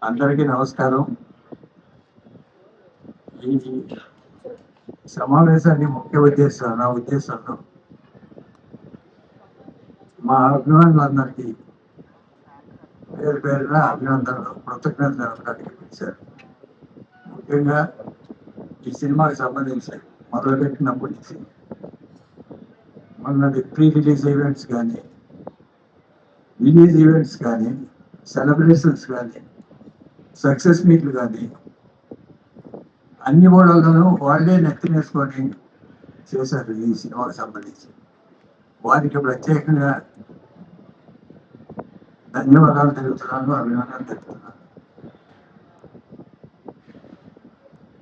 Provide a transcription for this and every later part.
అందరికీ నమస్కారం. ఈ సమావేశాన్ని నా ఉద్దేశంలో మా అభిమానులందరికీ పేరు పేరున అభినందనలు, కృతజ్ఞతలు పిలిచారు. ముఖ్యంగా ఈ సినిమాకి సంబంధించి మొదలుపెట్టినప్పటి నుంచి మొన్నటి ప్రీ రిలీజ్ ఈవెంట్స్ కానీ, రిలీజ్ ఈవెంట్స్ కానీ, సెలబ్రేషన్స్ కానీ, సక్సెస్ మీట్లు కానీ అన్ని ఊళ్ళలోనూ వాళ్ళే నెత్తినేసుకొని చేశారు ఈ సినిమాకి సంబంధించి. వారికి ప్రత్యేకంగా ధన్యవాదాలు తెలుపుతున్నాను, అభినందనలు తెలుపుతున్నాను.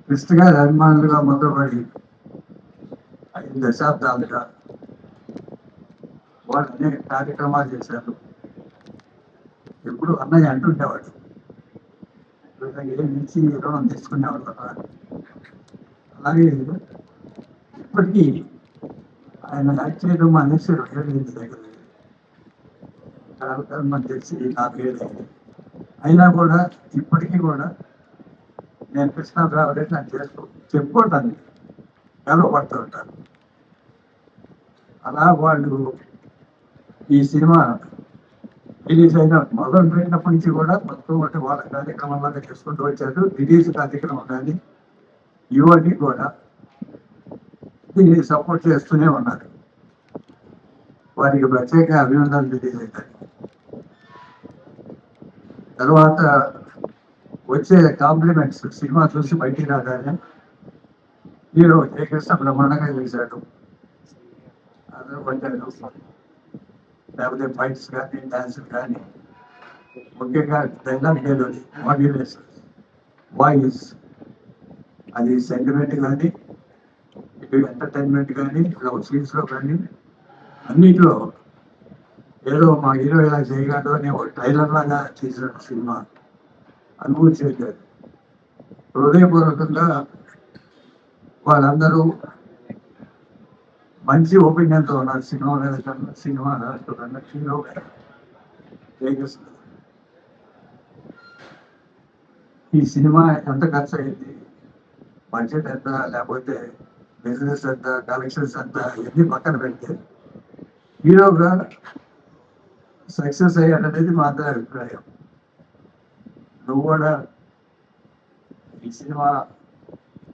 కృష్ణ గారి అభిమానులుగా మొదలుపడి 5 దశాబ్దాలుగా వాళ్ళు అనేక కార్యక్రమాలు చేశారు. ఎప్పుడు అన్నయ్య అంటుండేవాడు, ఏం నుంచి రుణం తీసుకునేవాడు కదా. అలాగే ఇప్పటికీ ఆయన యాక్ట్ చేయడం అనేసి 2 దగ్గర మనకు తెలిసి 4 అయినా కూడా ఇప్పటికీ కూడా నేను కృష్ణ రావడానికి నాకు చెప్పుకోవటానికి గర్వపడుతూ ఉంటాను. అలా వాళ్ళు ఈ సినిమా రిలీజ్ అయిన మొదలు పెట్టినప్పటి నుంచి కూడా మొత్తం అంటే వాళ్ళ కార్యక్రమాలను చేసుకుంటూ వచ్చారు. రిలీజ్ కార్యక్రమం కానీ ఇవన్నీ కూడా దీన్ని సపోర్ట్ చేస్తూనే ఉన్నారు. వారికి ప్రత్యేక అభినందనలు తెలియజేయాలి. తర్వాత వచ్చే కాంప్లిమెంట్స్ సినిమా చూసి బయటికి రాగానే హీరో జయకృష్ణ బ్రహ్మాండంగా చేశాడు, అందరూ కొట్టారు. లేకపోతే ఫైట్స్ కానీ, డాన్సులు కానీ, ముఖ్యంగా డైలాగ్ డెలివరీ, మాడ్యులేషన్, వాయిస్, అది సెంటిమెంట్ కానీ, ఇటు ఎంటర్టైన్మెంట్ కానీ, లవ్ సీన్స్లో కానీ అన్నింటిలో ఏదో మా హీరో ఇలా చేయగలడు అని ఒక ట్రైలర్ లాగా చేసిన సినిమా అనుభూతి చేశారు. హృదయపూర్వకంగా వాళ్ళందరూ మంచి ఒపీనియన్తో ఉన్నారు సినిమా హీరో జయకృష్ణ. ఈ సినిమా ఎంత ఖర్చు అయింది, బడ్జెట్ ఎంత, లేకపోతే బిజినెస్ ఎంత, కలెక్షన్స్ ఎంత, ఇవన్నీ పక్కన పెడితే హీరోగా సక్సెస్ అయ్యాడనేది మా అందరి అభిప్రాయం. నువ్వు కూడా ఈ సినిమా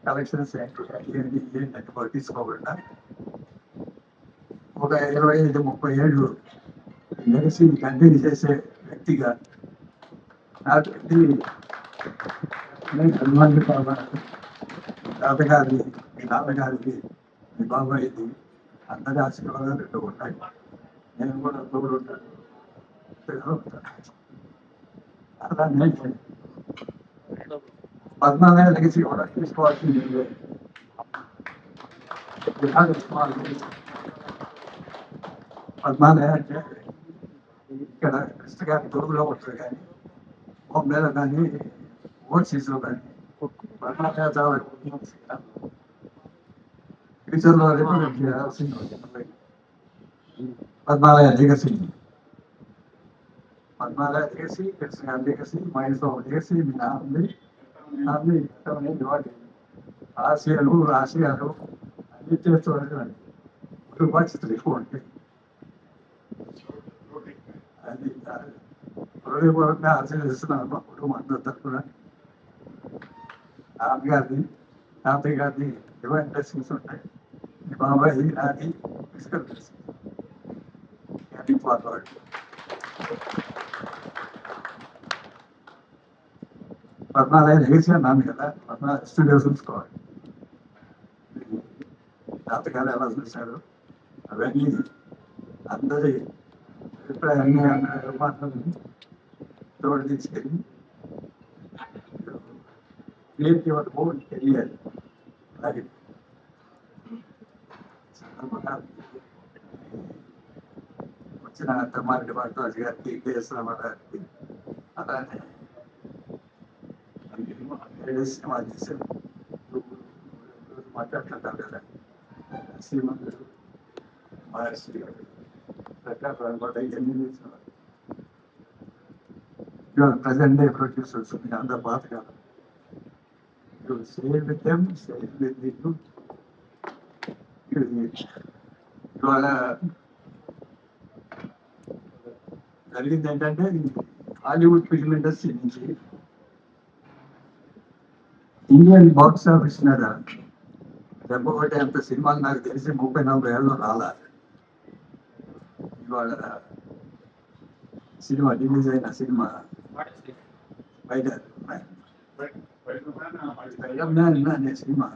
కలెక్షన్స్ ఏంటంటే పట్టించుకోకుండా ఒక 25-30 ఏళ్ళు లెగసీ కంటిన్యూ చేసే వ్యక్తిగా నాకు అభిమానులు కావాలి. తాతగారి, మీ నాన్నగారికి, మీ బాబాయిది అందరి ఆశీర్వాదాలు ఉంటాయి. నేను కూడా తోడు ఉంటాను. అలానే పద్మాలయ లెగసీ కూడా తీసుకోవాల్సింది. పద్మాలయ అంటే ఇక్కడ కృష్ణ గారి తోడులో ఉంటుంది, కానీ బొమ్మలో కానీ ఓవర్సీస్లో కానీ పద్మాలయ చాలా ఫ్యూచర్లో పద్మాలయ లెగసీ, పద్మాలయ లెగసీ, కృష్ణ గారి లెగసీ, మహేశ్వర లెగసీ, మీ నాన్నది వాటి ఆశయాలు అన్ని చేస్తూ ఉంటాయి. బాధ్యతలు ఎక్కువ ఉంటాయి. అది హృదయపూర్వకంగా ఆశీర్వదిస్తున్నాను. మా కుటుంబం అందరి తరఫున నాన్నగారిని, తాతయ్య గారిని డివైన్ బ్లెస్సింగ్స్ ఉంటాయి. మీ బాబాయ్ నాది physical blessing forward. Padmalaya legacy అన్నాను కదా, పద్మాలయ స్టూడియో చూసుకోవాలి. తాతగారు ఎలా చూశారు అవన్నీ అందరి అభిప్రాయాన్ని మాటలను తోడు తీసుకెళ్ళి క్రియేటివ్ మోడ్ తెలియాలి. అది వచ్చిన తమ్మారెడ్డి భారద్వాజ్ గారికి, కేఎస్ రామారావు గారికి, అలానే సినిమా చేశారు. మాట్లాడుతుంటారు కదా శ్రీమంతుడు, మహర్షి గారు, రకరకాల ఇవన్నీ చేసినవారు. ఇవాళ ప్రజెంట్ డే ప్రొడ్యూసర్స్ మీరు అందరు పాతకాలం share with them, share with you. ఇవాళ జరిగింది ఏంటంటే హాలీవుడ్ ఫిల్మ్ ఇండస్ట్రీ నుంచి ఇండియన్ బాక్స్ ఆఫీస్ మీద దెబ్బ కొట్టే అంత సినిమాలు నాకు తెలిసి 30-40 ఏళ్ళలో రాలా. ఇవాళ సినిమా రిలీజ్ అయిన సినిమా స్పైడర్ మ్యాన్ అనే cinema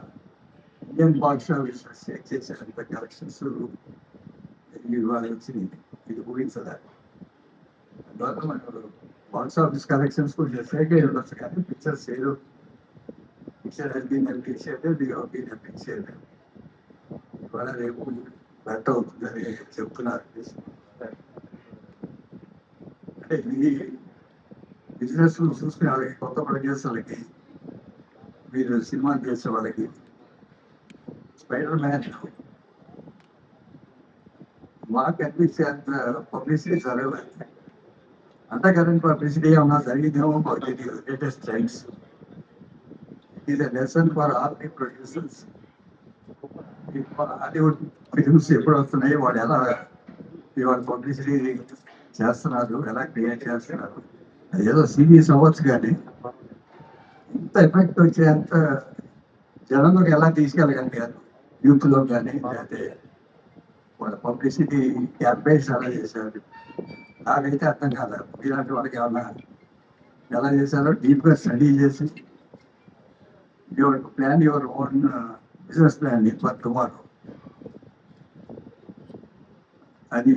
Indian box office check చేసేంత కలెక్షన్స్ ఇవాళ వచ్చింది. ఇది ఊహించదా. అందువల్ల మనకు బాక్స్ ఆఫీస్ కలెక్షన్స్ కొంచెం ఫేక్ అయి ఉండొచ్చు, కానీ పిక్చర్ సేల్ పిక్చర్ పిక్చర్ ఇవాళ రేపు బెటర్ అవుతుందని చెప్తున్నారు. అంటే ఇది బిజినెస్ చూసుకునే వాళ్ళకి, కొత్త ప్రొడ్యూసర్లకి, మీరు సినిమా చేసే వాళ్ళకి స్పైడర్ మ్యాన్ మాకు అనిపించే అంత పబ్లిసిటీ జరగలేదు. అంత కరెంట్ పబ్లిసిటీ ఏమన్నా జరిగిందేమో latest trends. It is a lesson for all the producers. Hollywood films ఎప్పుడు వస్తున్నాయి, వాడు ఎలా ఇవాళ పబ్లిసిటీ చేస్తున్నారు, ఎలా క్రియేట్ చేస్తున్నారు. ఏదో సీరియస్ అవ్వచ్చు, కానీ ఇంత ఎఫెక్ట్ వచ్చేంత జనంలోకి ఎలా తీసుకెళ్ళగలిగారు, యూత్లో కానీ లేకపోతే వాళ్ళ పబ్లిసిటీ క్యాంపెయిన్స్ ఎలా చేశారు, నాకైతే అర్థం కాదు. ఇలాంటి వాళ్ళకి ఏమన్నా ఎలా చేశారో డీప్గా స్టడీ చేసి your plan your own business plan for tomorrow. అది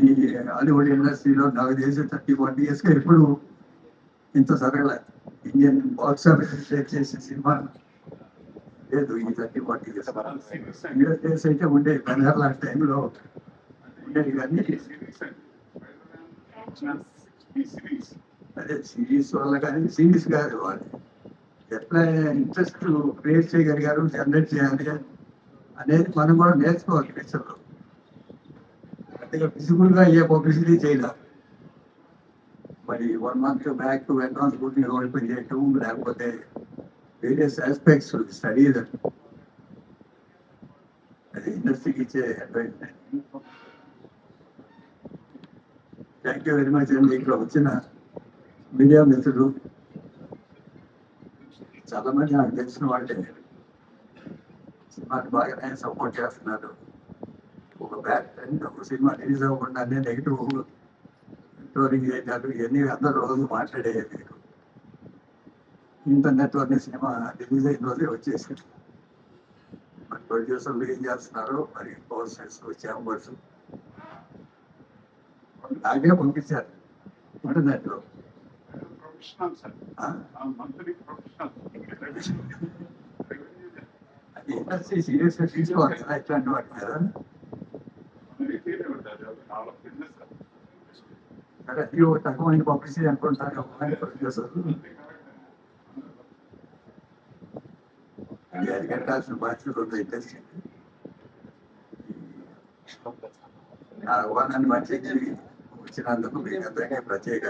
హాలీవుడ్ ఇండస్ట్రీలో నాకు తెలిసి 30-40 yearsగా ఎప్పుడు ఇంత జరగలే. ఇండియన్ బాక్స్ ఆఫీస్ షేక్ చేసే సినిమా లేదు ఈ 30-40 years. యూఎస్ అయితే ఉండేది, బెనర్ లాంటి టైంలో ఉండేది, కానీ అదే సిరీస్ వల్ల, కానీ సిరీస్ కాదు వాళ్ళు ఎట్లా ఇంట్రెస్ట్ క్రియేట్ చేయగలిగారు, జనరేట్ చేయాలి అనేది మనం కూడా నేర్చుకోవాలి. పిక్చర్లో అంతేగా విజిబుల్గా ఏ పబ్లిసిటీ చేయలేదు. మరి 1 month back advance booking open చేయటం, లేకపోతే వేరియస్ ఆస్పెక్ట్స్ స్టడీ, అది ఇండస్ట్రీకి ఇచ్చే advice. Thank you very much అండి. ఇక్కడ వచ్చిన మీడియా మిత్రులు చాలా మంది నాకు తెలిసిన వాళ్ళే సినిమాకి బాగానే సపోర్ట్ చేస్తున్నారు. ఒక బ్యాక్ ట్రెండ్, ఒక సినిమా రిలీజ్ అవ్వకుండానే నెగిటివ్ స్టోరింగ్ చేయటాలు ఇవన్నీ అందరూ రోజు మాట్లాడేది. ఇంటర్నెట్లోనే సినిమా రిలీజ్ అయిన రోజే వచ్చేసింది. మరి ప్రొడ్యూసర్లు ఏం చేస్తున్నారు, మరి పర్సన్స్ ఛాంబర్స్ నాకే పంపించారు ఇంటర్నెట్లో. అది ఇండస్ట్రీ సీరియస్గా తీసుకోవాలి కదా ఇట్లాంటి వాటి మీద. సరే, అది ఒక తక్కువైన పబ్లిసిటీ అనుకుంటారు ప్రొడ్యూసర్లు. అది కట్టాల్సిన బాధ్యత ఉంది ఇండస్ట్రీ. నా ఆహ్వానాన్ని మర్చించి వచ్చినందుకు మీకు అందరికీ ప్రత్యేక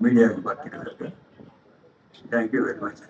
మీడియాకి పర్టికులర్గా థ్యాంక్ యూ వెరీ మచ్.